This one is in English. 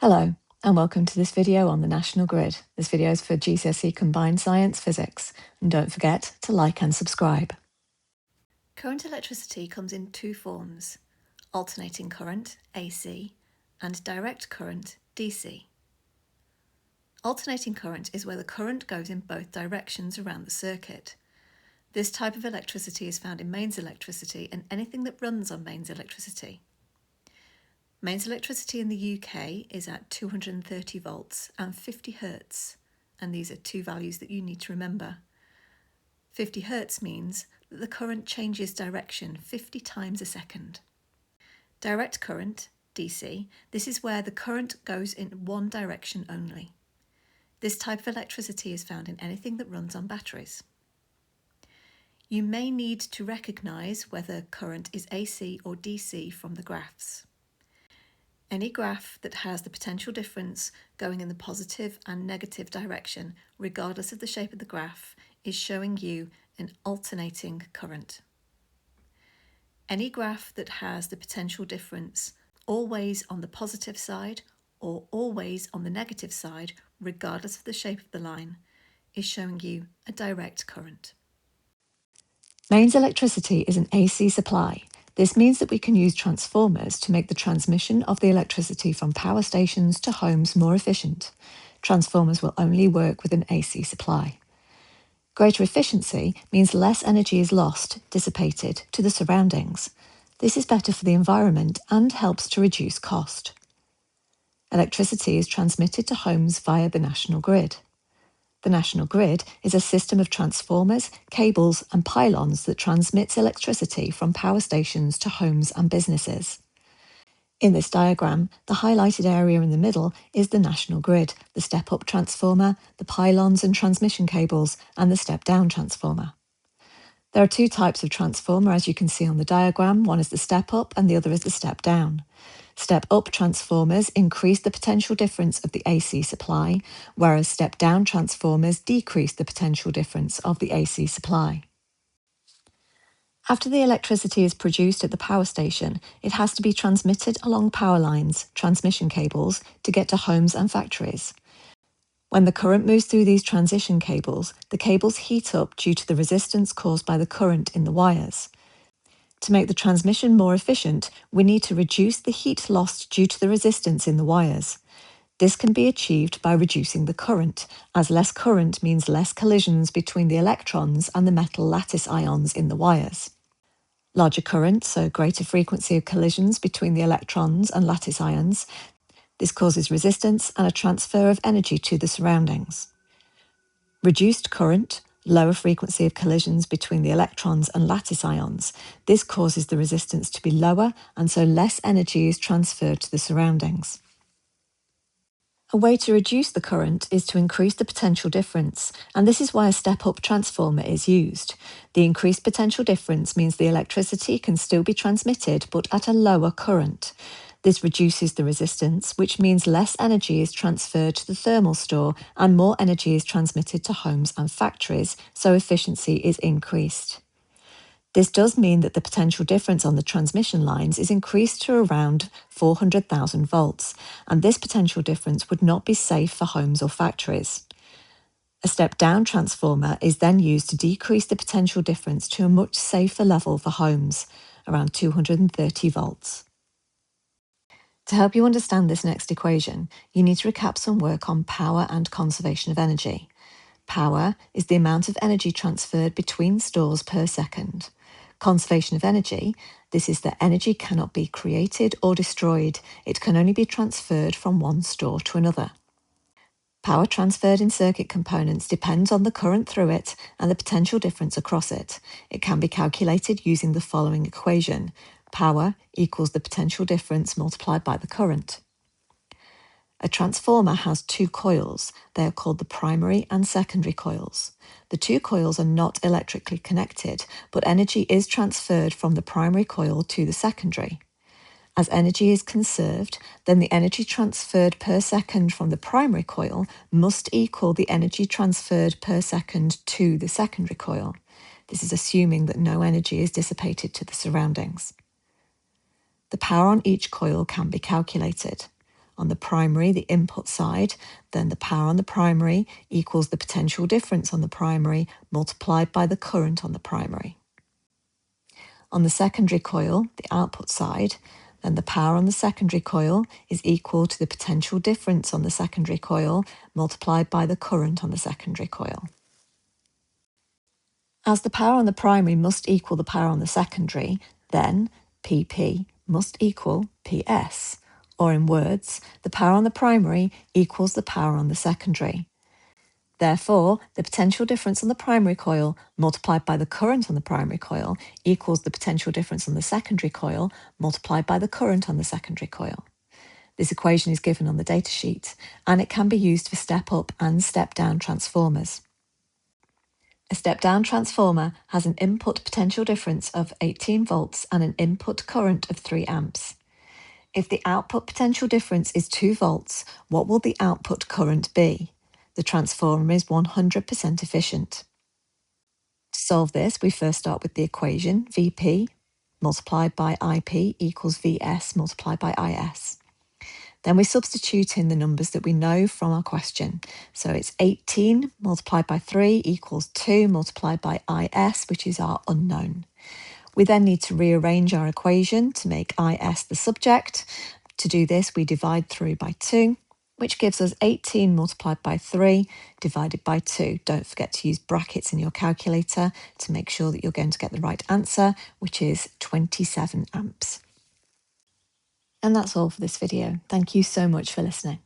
Hello, and welcome to this video on the National Grid. This video is for GCSE Combined Science Physics, and don't forget to like and subscribe. Current electricity comes in two forms: alternating current, AC, and direct current, DC. Alternating current is where the current goes in both directions around the circuit. This type of electricity is found in mains electricity and anything that runs on mains electricity. Mains electricity in the UK is at 230 volts and 50 hertz, and these are two values that you need to remember. 50 hertz means that the current changes direction 50 times a second. Direct current, DC, this is where the current goes in one direction only. This type of electricity is found in anything that runs on batteries. You may need to recognise whether current is AC or DC from the graphs. Any graph that has the potential difference going in the positive and negative direction, regardless of the shape of the graph, is showing you an alternating current. Any graph that has the potential difference always on the positive side or always on the negative side, regardless of the shape of the line, is showing you a direct current. Mains electricity is an AC supply. This means that we can use transformers to make the transmission of the electricity from power stations to homes more efficient. Transformers will only work with an AC supply. Greater efficiency means less energy is lost, dissipated, to the surroundings. This is better for the environment and helps to reduce cost. Electricity is transmitted to homes via the national grid. The national grid is a system of transformers, cables and pylons that transmits electricity from power stations to homes and businesses. In this diagram, the highlighted area in the middle is the national grid, the step-up transformer, the pylons and transmission cables, and the step-down transformer. There are two types of transformer, as you can see on the diagram. One is the step-up and the other is the step-down. Step-up transformers increase the potential difference of the AC supply, whereas step-down transformers decrease the potential difference of the AC supply. After the electricity is produced at the power station, it has to be transmitted along power lines, transmission cables, to get to homes and factories. When the current moves through these transition cables, the cables heat up due to the resistance caused by the current in the wires. To make the transmission more efficient, we need to reduce the heat lost due to the resistance in the wires. This can be achieved by reducing the current, as less current means less collisions between the electrons and the metal lattice ions in the wires. Larger current, so greater frequency of collisions between the electrons and lattice ions. This causes resistance and a transfer of energy to the surroundings. Reduced current, lower frequency of collisions between the electrons and lattice ions. This causes the resistance to be lower, and so less energy is transferred to the surroundings. A way to reduce the current is to increase the potential difference, and this is why a step-up transformer is used. The increased potential difference means the electricity can still be transmitted, but at a lower current. This reduces the resistance, which means less energy is transferred to the thermal store and more energy is transmitted to homes and factories, so efficiency is increased. This does mean that the potential difference on the transmission lines is increased to around 400,000 volts, and this potential difference would not be safe for homes or factories. A step-down transformer is then used to decrease the potential difference to a much safer level for homes, around 230 volts. To help you understand this next equation, you need to recap some work on power and conservation of energy. Power is the amount of energy transferred between stores per second. Conservation of energy, this is that energy cannot be created or destroyed. It can only be transferred from one store to another. Power transferred in circuit components depends on the current through it and the potential difference across it. It can be calculated using the following equation. Power equals the potential difference multiplied by the current. A transformer has two coils. They are called the primary and secondary coils. The two coils are not electrically connected, but energy is transferred from the primary coil to the secondary. As energy is conserved, then the energy transferred per second from the primary coil must equal the energy transferred per second to the secondary coil. This is assuming that no energy is dissipated to the surroundings. The power on each coil can be calculated. on the primary, the input side, then the power on the primary equals the potential difference on the primary multiplied by the current on the primary. On the secondary coil, the output side, then the power on the secondary coil is equal to the potential difference on the secondary coil multiplied by the current on the secondary coil. As the power on the primary must equal the power on the secondary, then PP must equal PS, or in words, the power on the primary equals the power on the secondary. Therefore, the potential difference on the primary coil multiplied by the current on the primary coil equals the potential difference on the secondary coil multiplied by the current on the secondary coil. This equation is given on the datasheet, and it can be used for step-up and step-down transformers. A step-down transformer has an input potential difference of 18 volts and an input current of 3 amps. If the output potential difference is 2 volts, what will the output current be? The transformer is 100% efficient. To solve this, we first start with the equation Vp multiplied by Ip equals Vs multiplied by Is. Then we substitute in the numbers that we know from our question. So it's 18 multiplied by 3 equals 2 multiplied by Is, which is our unknown. We then need to rearrange our equation to make Is the subject. To do this, we divide through by 2, which gives us 18 multiplied by 3 divided by 2. Don't forget to use brackets in your calculator to make sure that you're going to get the right answer, which is 27 amps. And that's all for this video. Thank you so much for listening.